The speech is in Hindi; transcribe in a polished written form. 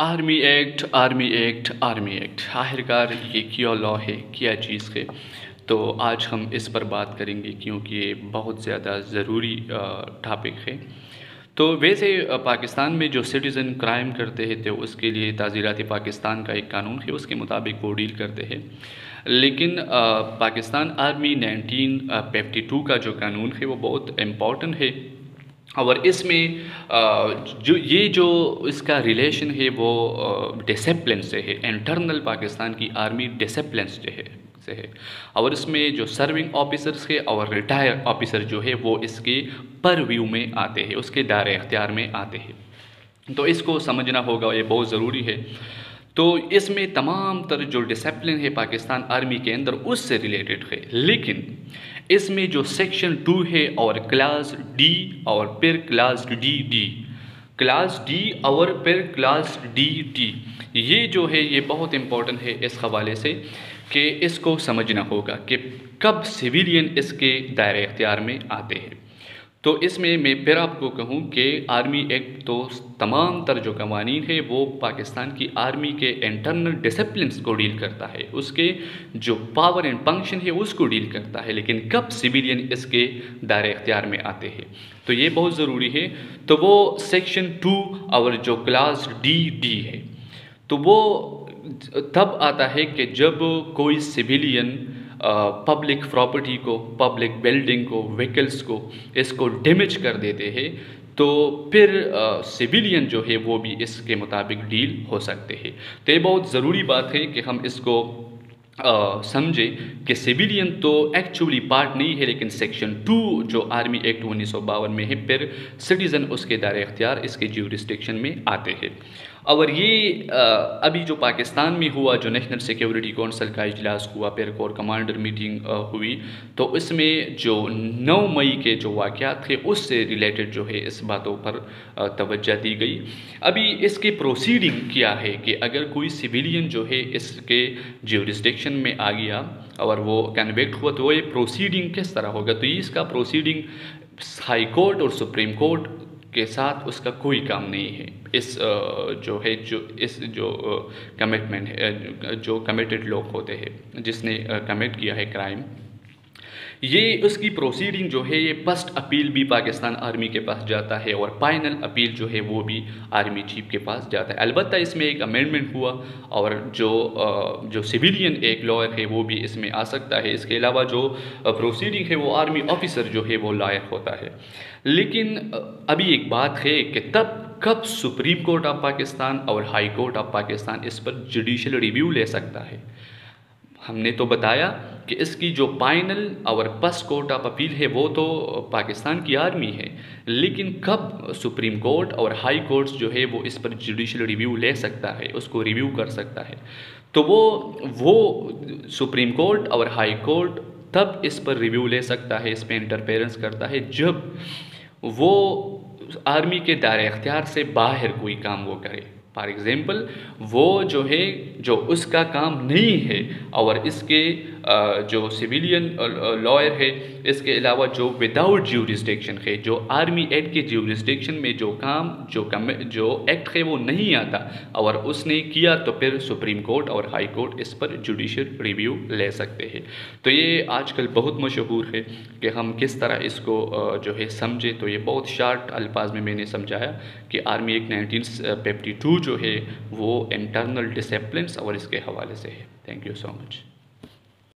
Army act army act army act आखिरकार ये क्या लॉ है, क्या चीज़ है। तो आज हम इस पर बात करेंगे क्योंकि ये बहुत ज़्यादा ज़रूरी टॉपिक है। तो वैसे पाकिस्तान में जो सिटीज़न क्राइम करते हैं तो उसके लिए ताज़ीरात पाकिस्तान का एक कानून है, उसके मुताबिक वो डील करते हैं। लेकिन पाकिस्तान आर्मी 1952 का जो कानून है वो बहुत इम्पॉर्टेंट है। और इसमें जो इसका रिलेशन है वो डिसिप्लिन से है। इंटरनल पाकिस्तान की आर्मी डिसिप्लिन से है। और इसमें जो सर्विंग ऑफिसर्स है और रिटायर ऑफिसर जो है वो इसके परव्यू में आते हैं, उसके दायरे इख्तियार में आते हैं। तो इसको समझना होगा, ये बहुत ज़रूरी है। तो इसमें तमाम तर जो डिसिप्लिन है पाकिस्तान आर्मी के अंदर उससे रिलेटेड है। लेकिन इसमें जो सेक्शन 2 है और क्लास डी और फिर क्लास डी और फिर क्लास डी, ये जो है ये बहुत इम्पोर्टेंट है इस हवाले से कि इसको समझना होगा कि कब सिविलियन इसके दायरे इख्तियार में आते हैं। तो इसमें मैं फिर आपको कहूँ कि आर्मी एक्ट तो तमाम तर जो कवानीन है वो पाकिस्तान की आर्मी के इंटरनल डिसिप्लिन्स को डील करता है, उसके जो पावर एंड फंक्शन है उसको डील करता है। लेकिन कब सिविलियन इसके दायरे इख्तियार में आते हैं तो ये बहुत ज़रूरी है। तो वो सेक्शन 2 और जो क्लास डी है तो वो तब आता है कि जब कोई सिविलियन पब्लिक प्रॉपर्टी को, पब्लिक बिल्डिंग को, व्हीकल्स को इसको डैमेज कर देते हैं तो फिर सिविलियन जो है वो भी इसके मुताबिक डील हो सकते हैं। तो ये बहुत ज़रूरी बात है कि हम इसको समझे कि सिविलियन तो एक्चुअली पार्ट नहीं है, लेकिन सेक्शन 2 जो आर्मी एक्ट 1952 में है फिर सिटीज़न उसके दायरे इख्तियार इसके ज्यूरिसडिक्शन में आते हैं। और ये अभी जो पाकिस्तान में हुआ, जो नेशनल सिक्योरिटी काउंसिल का इजलास हुआ, फिर कोर कमांडर मीटिंग हुई, तो इसमें जो 9 मई के जो वाक़यात थे उससे रिलेटेड जो है इस बातों पर तवज्जो दी गई। अभी इसकी प्रोसीडिंग क्या है कि अगर कोई सिविलियन जो है इसके ज्यूरिसडिक्शन में आ गया और वो कन्विक्ट हुआ तो ये प्रोसीडिंग किस तरह होगा। तो इसका प्रोसीडिंग हाई कोर्ट और सुप्रीम कोर्ट के साथ उसका कोई काम नहीं है। इस जो कमिटमेंट है, जो कमिटेड लोग होते हैं जिसने कमिट किया है क्राइम, ये उसकी प्रोसीडिंग जो है ये फर्स्ट अपील भी पाकिस्तान आर्मी के पास जाता है और फाइनल अपील जो है वो भी आर्मी चीफ के पास जाता है। अलबत्ता इसमें एक अमेंडमेंट हुआ और जो सिविलियन एक लॉयर है वो भी इसमें आ सकता है। इसके अलावा जो प्रोसीडिंग है वो आर्मी ऑफिसर जो है वो लॉयर होता है। लेकिन अभी एक बात है कि कब सुप्रीम कोर्ट ऑफ पाकिस्तान और हाई कोर्ट ऑफ पाकिस्तान इस पर जुडिशल रिव्यू ले सकता है। हमने तो बताया कि इसकी जो फाइनल और फर्स्ट कोर्ट ऑफ अपील है वो तो पाकिस्तान की आर्मी है, लेकिन कब सुप्रीम कोर्ट और हाई कोर्ट्स जो है वो इस पर जुडिशल रिव्यू ले सकता है, उसको रिव्यू कर सकता है। तो वो सुप्रीम कोर्ट और हाई कोर्ट तब इस पर रिव्यू ले सकता है, इस पर इंटरफेरेंस करता है जब वो आर्मी के दायरे इख्तियार से बाहर कोई काम वो करे। फॉर एग्ज़ाम्पल वो जो है जो उसका काम नहीं है और इसके जो सिविलियन लॉयर है, इसके अलावा जो विदाउट ज्यूरिसडिक्शन है, जो आर्मी एक्ट के ज्यूरिसडिक्शन में जो काम जो एक्ट है वो नहीं आता और उसने किया तो फिर सुप्रीम कोर्ट और हाई कोर्ट इस पर जुडिशियल रिव्यू ले सकते हैं। तो ये आजकल बहुत मशहूर है कि हम किस तरह इसको जो है समझे। तो ये बहुत शार्ट अल्फाज में मैंने समझाया कि आर्मी एक्ट 1952 जो है वो इंटरनल डिसिप्लिन्स और इसके हवाले से है। Thank you so much.